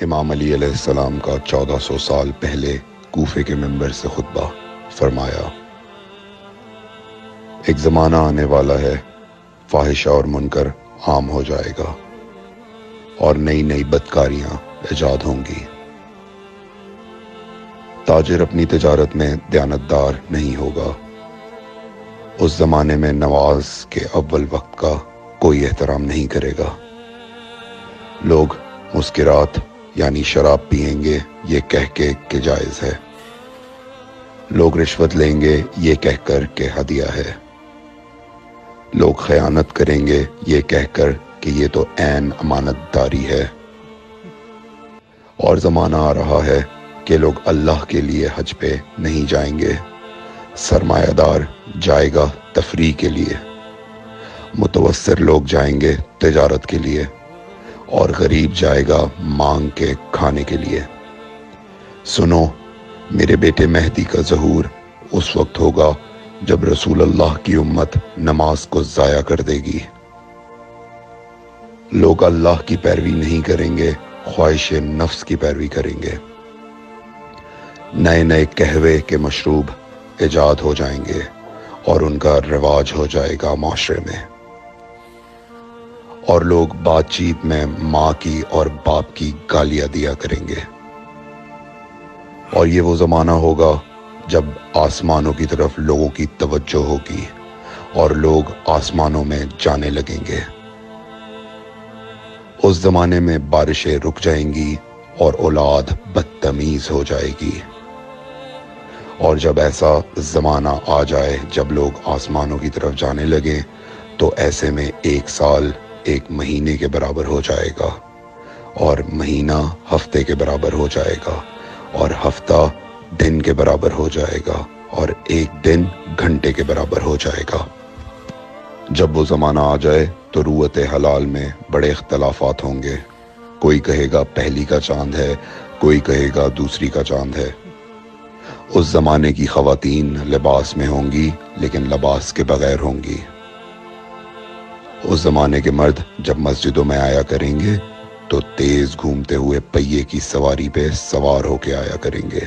امام علی علیہ السلام کا 1400 سال پہلے کوفے کے منبر سے خطبہ فرمایا، ایک زمانہ آنے والا ہے، فاحشہ اور منکر عام ہو جائے گا اور نئی نئی بدکاریاں ایجاد ہوں گی۔ تاجر اپنی تجارت میں دیانتدار نہیں ہوگا۔ اس زمانے میں نماز کے اول وقت کا کوئی احترام نہیں کرے گا۔ لوگ مسکرات یعنی شراب پئیں گے یہ کہہ کے کہ جائز ہے۔ لوگ رشوت لیں گے یہ کہہ کر کہ ہدیہ ہے۔ لوگ خیانت کریں گے یہ کہہ کر کہ یہ تو عین امانت داری ہے۔ اور زمانہ آ رہا ہے کہ لوگ اللہ کے لیے حج پہ نہیں جائیں گے، سرمایہ دار جائے گا تفریح کے لیے، متوسر لوگ جائیں گے تجارت کے لیے، اور غریب جائے گا مانگ کے کھانے کے لیے۔ سنو، میرے بیٹے مہدی کا ظہور اس وقت ہوگا جب رسول اللہ کی امت نماز کو ضائع کر دے گی۔ لوگ اللہ کی پیروی نہیں کریں گے، خواہش نفس کی پیروی کریں گے۔ نئے نئے قہوے کے مشروب ایجاد ہو جائیں گے اور ان کا رواج ہو جائے گا معاشرے میں، اور لوگ بات چیت میں ماں کی اور باپ کی گالیاں دیا کریں گے۔ اور یہ وہ زمانہ ہوگا جب آسمانوں کی طرف لوگوں کی توجہ ہوگی اور لوگ آسمانوں میں جانے لگیں گے۔ اس زمانے میں بارشیں رک جائیں گی اور اولاد بدتمیز ہو جائے گی۔ اور جب ایسا زمانہ آ جائے جب لوگ آسمانوں کی طرف جانے لگیں تو ایسے میں ایک سال ایک مہینے کے برابر ہو جائے گا، اور مہینہ ہفتے کے برابر ہو جائے گا، اور ہفتہ دن کے برابر ہو جائے گا، اور ایک دن گھنٹے کے برابر ہو جائے گا۔ جب وہ زمانہ آ جائے تو روت حلال میں بڑے اختلافات ہوں گے۔ کوئی کہے گا پہلی کا چاند ہے، کوئی کہے گا دوسری کا چاند ہے۔ اس زمانے کی خواتین لباس میں ہوں گی لیکن لباس کے بغیر ہوں گی۔ اس زمانے کے مرد جب مسجدوں میں آیا کریں گے تو تیز گھومتے ہوئے پہیے کی سواری پہ سوار ہو کے آیا کریں گے۔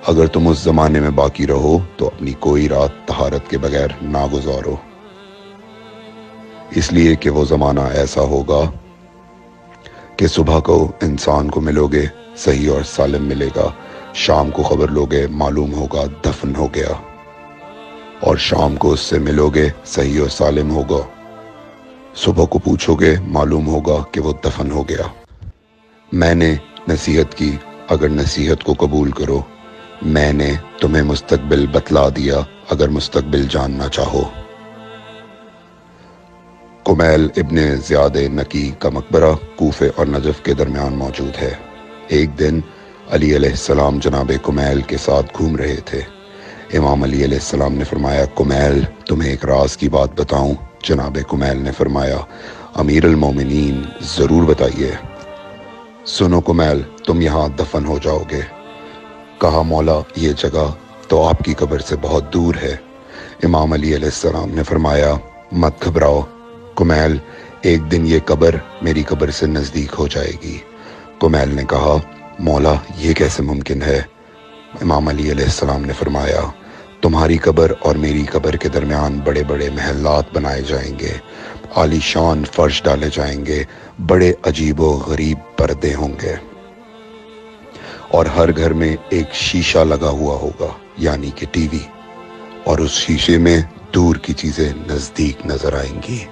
اگر تم اس زمانے میں باقی رہو تو اپنی کوئی رات طہارت کے بغیر نہ گزارو، اس لیے کہ وہ زمانہ ایسا ہوگا کہ صبح کو انسان کو ملو گے صحیح اور سالم ملے گا، شام کو خبر لوگے معلوم ہوگا دفن ہو گیا، اور شام کو اس سے ملو گے صحیح اور سالم ہوگا، صبح کو پوچھو گے معلوم ہوگا کہ وہ دفن ہو گیا۔ میں نے نصیحت کی، اگر نصیحت کو قبول کرو، میں نے تمہیں مستقبل بتلا دیا اگر مستقبل جاننا چاہو۔ کمیل ابن زیاد نکی کا مقبرہ کوفے اور نجف کے درمیان موجود ہے۔ ایک دن علی علیہ السلام جناب کمیل کے ساتھ گھوم رہے تھے۔ امام علی علیہ السلام نے فرمایا، کمیل تمہیں ایک راز کی بات بتاؤں؟ جناب کمیل نے فرمایا، امیر المومنین ضرور بتائیے۔ سنو کمیل، تم یہاں دفن ہو جاؤ گے۔ کہا، مولا یہ جگہ تو آپ کی قبر سے بہت دور ہے۔ امام علی علیہ السلام نے فرمایا، مت گھبراؤ کمیل، ایک دن یہ قبر میری قبر سے نزدیک ہو جائے گی۔ کمیل نے کہا، مولا یہ کیسے ممکن ہے؟ امام علی علیہ السلام نے فرمایا، تمہاری قبر اور میری قبر کے درمیان بڑے بڑے محلات بنائے جائیں گے، عالی شان فرش ڈالے جائیں گے، بڑے عجیب و غریب پردے ہوں گے، اور ہر گھر میں ایک شیشہ لگا ہوا ہوگا یعنی کہ ٹی وی، اور اس شیشے میں دور کی چیزیں نزدیک نظر آئیں گی۔